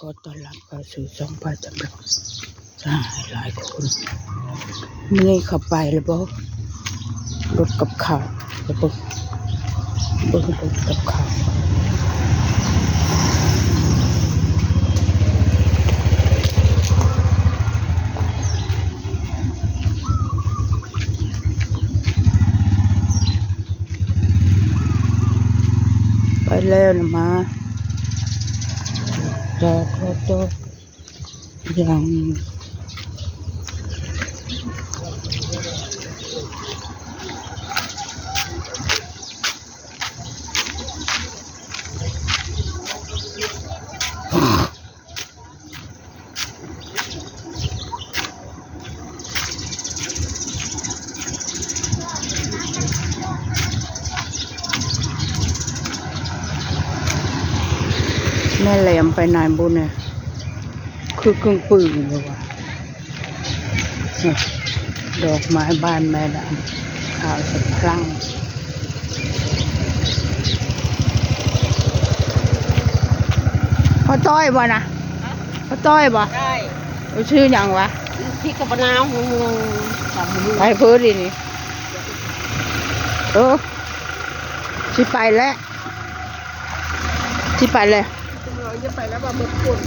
ก็ต้อนรับเข้าสู่ช่องพระจำลองสหายหลายคนนี่เข้าไปแล้วบ่รถกับข้าวแล้วบ่รถกับข้าวไปแล้วนะมาจากรถตัวยังแม่แหลมไปนายบุญเนี่ยคือเครื่องปืนเลยว่ะดอกไม้บ้านแม่ดำข่าวสักครั้งพ่อต้อยบ่นะพ่อต้อยบ่ได้ชื่ออย่างวะพี่กับปนาวไปเพื่อดินี่ชิไปแล้วชิไปเลยจะไปแล้วมาหมดคน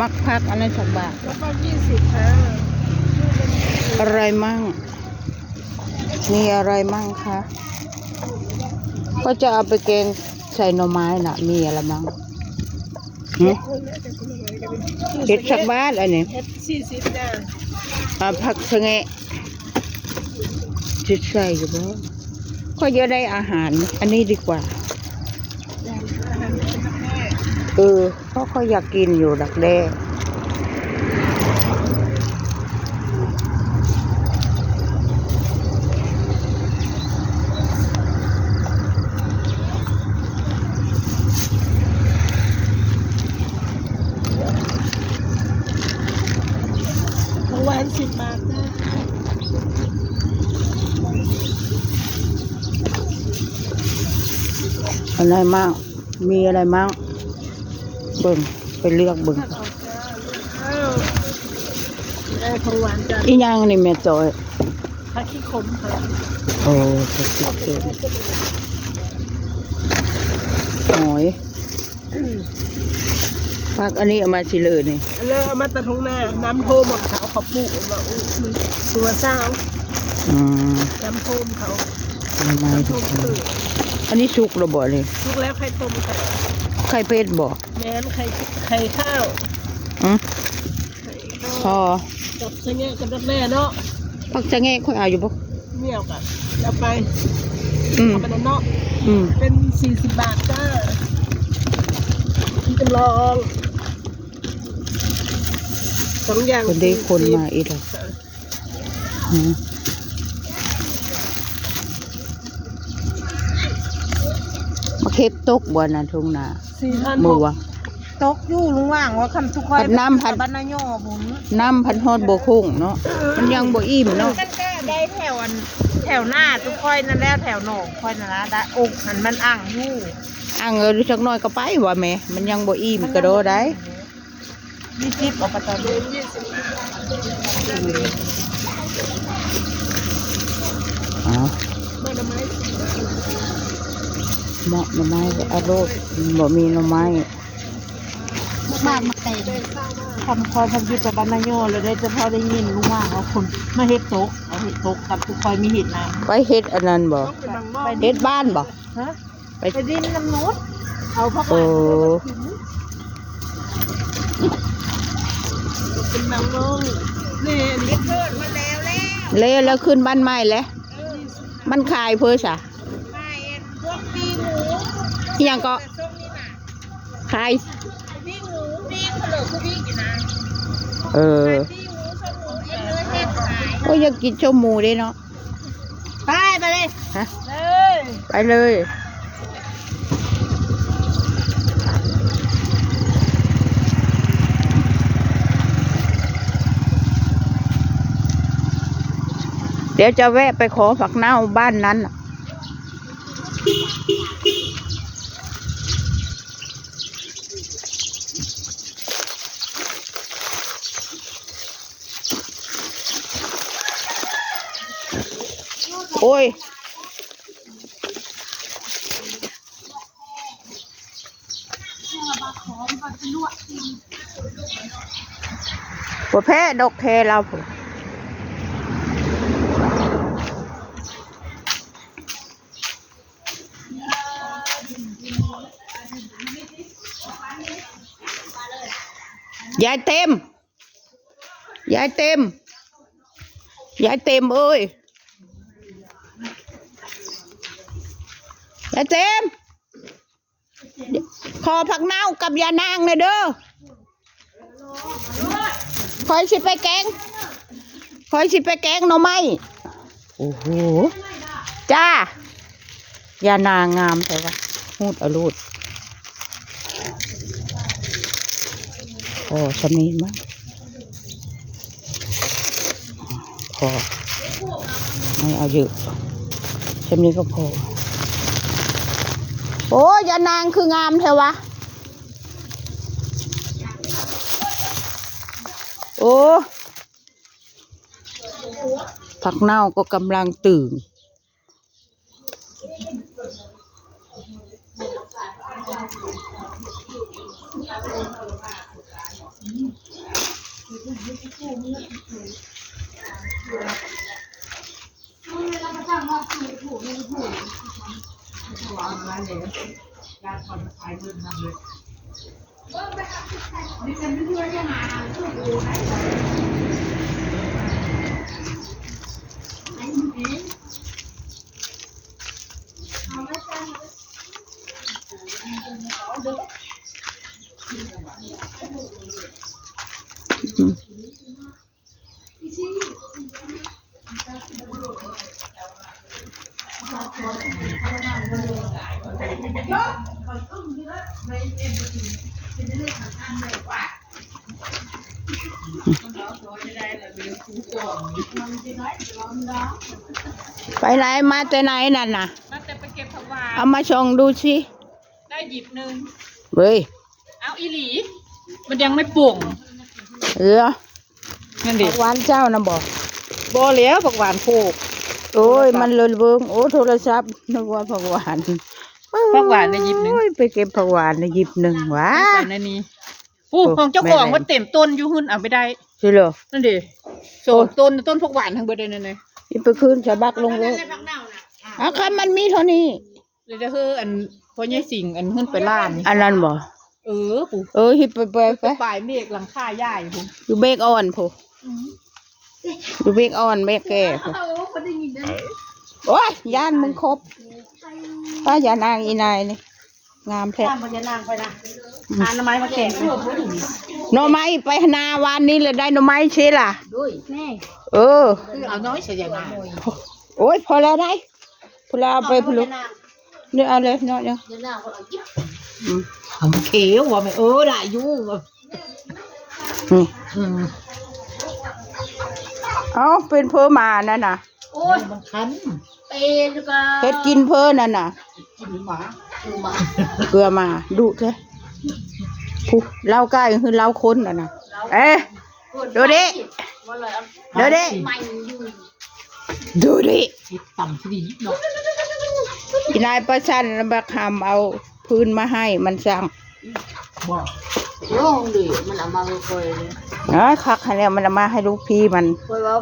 มักพักอะไรสักบาทแล้วก็20ค่ะอะไรมั่งมีอะไรมั่งคะก็จะเอาไปแกงใส่หน่อไม้น่ะมีอะไรมั่งเห็ดสักบาทอันนี้เห็ด40จ้าผักสะแงะจิตใส่อยู่บ่ก็จะได้อาหารอันนี้ดีกว่าเพราะเขาอยากกินอยู่ดักแด้วัน10 บาทนะอะไรมั่งมีอะไรมั่งเบิ่งไปเลือกเบิ่งของหวานจ้ะอีหยังนี่แม่จอยผักขี้ขมค่ะผักขี้ขมหอยผักอันนี้เอามาสิเลยนี่เอามาตะทงหน้าน้ำโพมของเขาปลูกมาตัวเศร้าน้ำโพมเขาอันนี้สุกแล้วบ่เลยสุกแล้วไข่ต้มไข่เป็ดบ่แม่นไข่ข้าวพอจับสะแงะกับดักแม่เนาะผักสะแงะค่อยเอาอยู่บ่เมี่ยวกันเอาไปเอาไปเนาะเป็น40 บาทจ้าจำลอง2 อย่างคนได้คนมาอีกแล้วมาเก็บตกบ่น่ะทุ่งนามือวะตกอยู่ลุงว่างว่าคำทุกคนน้ำพันบ้านนายอผมน้ำพันฮอดบ่คุ้งเนาะมันยังบ่อิ่มเนาะกันก็ได้แถวหน้าทุกค่อยนั่นแล้วแถวหนองค่อยนั่นละได้อกหันมันอ่างอยู่สักหน่อยก็ไปว่าแม่มันยังบ่อิ่มกระโดดได้20เอาไปตอนนี้เหมาะหน่อไม้ก็อร่อยบ่มีหน่อไม้บ้านมาเตะทำคอยทำกิจกับบ้านนายอเลยได้จะพอได้ยินลุงว่างว่าคนมาเฮ็ดโต๊ะเอาเฮ็ดโต๊ะกับทุกคอยมีเห็ดน้ำไปเฮ็ดอันนั้นบ่เฮ็ดบ้านบ่ไปดินน้ำนุชเอาพักเป็นบางลงนี่เกิดมาแล้วขึ้นบ้านใหม่แล้วมันขายเพื่อซะพวกปีหมูยังก็ขายปีหมูปีเขลือคือปีกี่นะปีหมูชมหมูเนื้อแห้งขายก็อยากกินชมหมูได้เนาะไปเลยฮะไปเลยเดี๋ยวจะแวะไปขอฝักเน่าบ้านนั้น โอ้ยบ่แพ้ดอกแคเราพุ่นยายเต็มยายเต็มยายเต็มเอ้ยยายเต็มขอผักเน่ากับยานางเลยเด้อคอยสิไปแกงหน่อไม้โอ้โหจ้ายานางงามใช่ปะหูดอรูดโอ้ชำนี้มั้งพอไม่เอาเยอะชำนี้ก็พอโอ้ยานางคืองามแท้วะโอ้ผักเน่าก็กำลังตื่นไปไหนมาแต่ไหนนั่นน่ะ มาแต่ไปเก็บผักหวาน เอามาชงดูสิ ได้หยิบหนึ่ง เว้ย เอาอีหลี มันยังไม่ป่ง นั่นดิ ผักหวานเจ้านะบอก บ่แล้วผักหวานโคก โอ้ยมันเลยเบิ้งโอ้โทรศัพท์นึกว่าผักหวาน ผักหวานได้หยิบหนึ่ง โอ้ยไปเก็บผักหวานได้หยิบหนึ่งวะ ไปในนี้อู้ของเจ้าของ แม่ ว่าเต็มต้นอยู่หุ่นเอาไปได้ ใช่เหรอ นั่นดิโซนต้นผักหวานทั้งเบิดเลยนั่นเลย นี่ไปคืนชาวบักลงรถอ่ะคันมันมีเท่านี้ เลยจะคืออันพ่อใหญ่สิงอันหุ่นไปล้านนี่ อันนั้นบ่ ปู่ ฮิปไป ไปปลายเมฆหลังคาย่ายผม อยู่เบกอ่อนผู้อยู่เบกอ่อนเบกแก่ผู้โอ้ยย่านมึงครบป้าอย่านางอีนายนี่งามแท้ ข้ามพญานางไปนะหาหน่อไม้มาแกง หน่อไม้ไปนาวานนี้เลยได้หน่อไม้เชล่ะ ด้วยแน่ เออ คือเอาน้อยเสียอย่างนั้น โอ้ยพอแล้วได้พอแล้วเอาไปพลุกเนี่ยเอาเลยเนาะเนี่ย ทำเขียวว่ะไม่ได้อยู่ นี่เอาเป็นเพอมานั่นน่ะ โอ้ยมันคันเป็นก็ เฮ็ดกินเพอนั่นน่ะ กินหมา เกลือมาดุเถอะผู้เล่าใกล้คือเล่าคนน่ะนะเอ๊ะดูดิดูดิดูดิ ต่ำที่ดีเนาะ อีนายประชันบักหำเอาพื้นมาให้มันสั่ง บอก โล่งดิมันเอามาค่อยๆเลย คักให้แล้วมันเอามาให้ลูกพี่มัน ค่อยว่า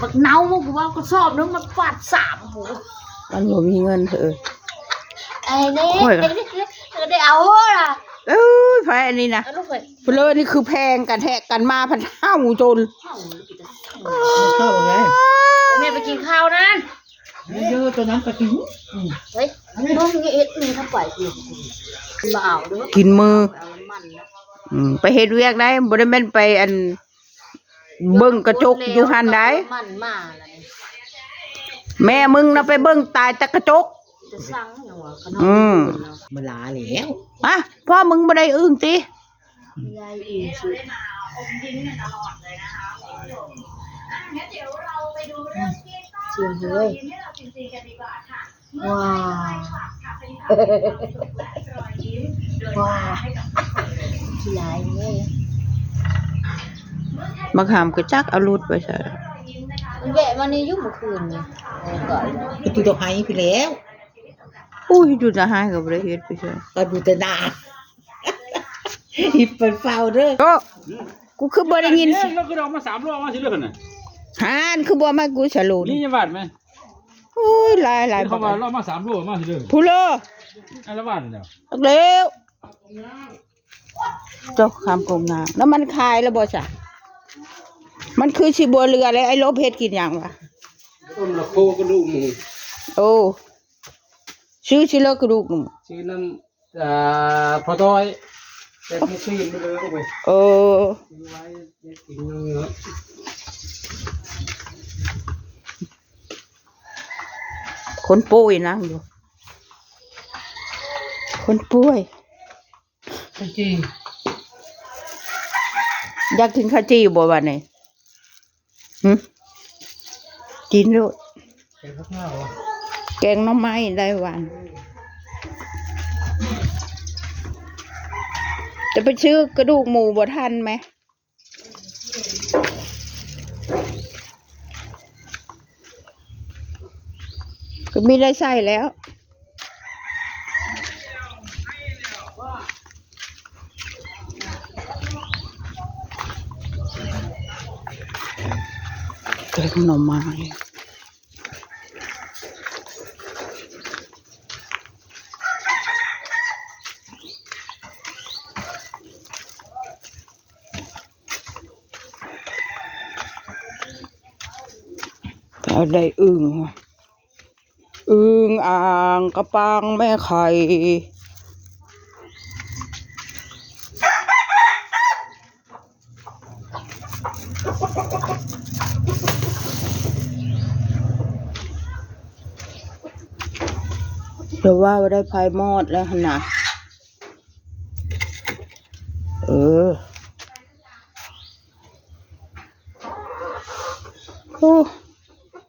บักเน่ามึงกูว่าก็ชอบนึงมันฟาดสามหู มันบ่มีเงินเถอะ ไอ้นี่ได้เอาล่ะ เอ้ยไฟอันนี้นะ เอาลูกเอ้ย เพลอนี่คือแพงกันแทกกันมาพันห้าจน เข้าไง แม่ไปกินข้าวนั่น เยอะตัวนั้นไปกิน เฮ้ยน้องเอ็ดมึงเข้าไปกูมาเอาด้วย กินมือ เอามันนะ ไปเฮ็ดเวียกได้บ่ได้แม่นไปอันเบิ่งกระจกอยู่หันได้ มันมาอะไร แม่มึงน่ะไปเบิ่งตายแต่กระจก จะสั่งอย่างวะขน อืม มาลาแล้ว อ่ะพ่อมึงบ่ได้อึ้งติ ยายอีสุดเสียงเฮ้ยว้าวว้าวที่ไรเนี่ย มาขามก็จักเอารุดไปซะ มันแวะมานี่อยุ่เมื่อคืนนี่ก่อน ไปตีตัวไห้พี่แล้ว อุ้ยดูจะให้กับประเทศไปเถอะ ก็ดูแต่หนาหิบเป็นเฝ้าเด้อ โอ้กูคือบ่ได้ยิน เราก็เอามา3 โลมาสิเรื่องน่ะ หานคือบ่มากูฉลูน นี่ยังบาดไหม โอ้ยหลาย เขาว่าเรามา3 โลมาสิเรื่อง ผู้โล อันละบาทเดียว เร็วเจ้าคำกงงามแล้วมันคายแล้วบ่จ้ะมันคือสิบัวเรือเลยไอ้โลเพชรกินอย่างวะ ต้มละโคกระดูกหมู โอ้ชื่อชิเลกระดูกหมู ชื่อน้ำพอต้อยแต่ไม่ชื่อไม่เลยเอาไป เออ ซื้อไว้กินเนื้อ คนป่วยนั่งอยู่คนป่วย จริง อยากกินข้าวจีบ่วันนี้หึกินด้วย แกงข้าวเหรอ แกงหน้ำไม้ได้วัน จะไปซื้อกระดูกหมูบ่ทันไหมก็มีได้ใส่แล้วแกงหน่อไม้แต่ได้อึ่งว่ะอึ่งอ่างกระปังแม่ไข่เดี๋ยวว่าได้พายมอดแล้วหั่นนะ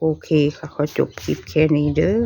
โอเคค่ะขอจบคลิปแค่นี้เด้อ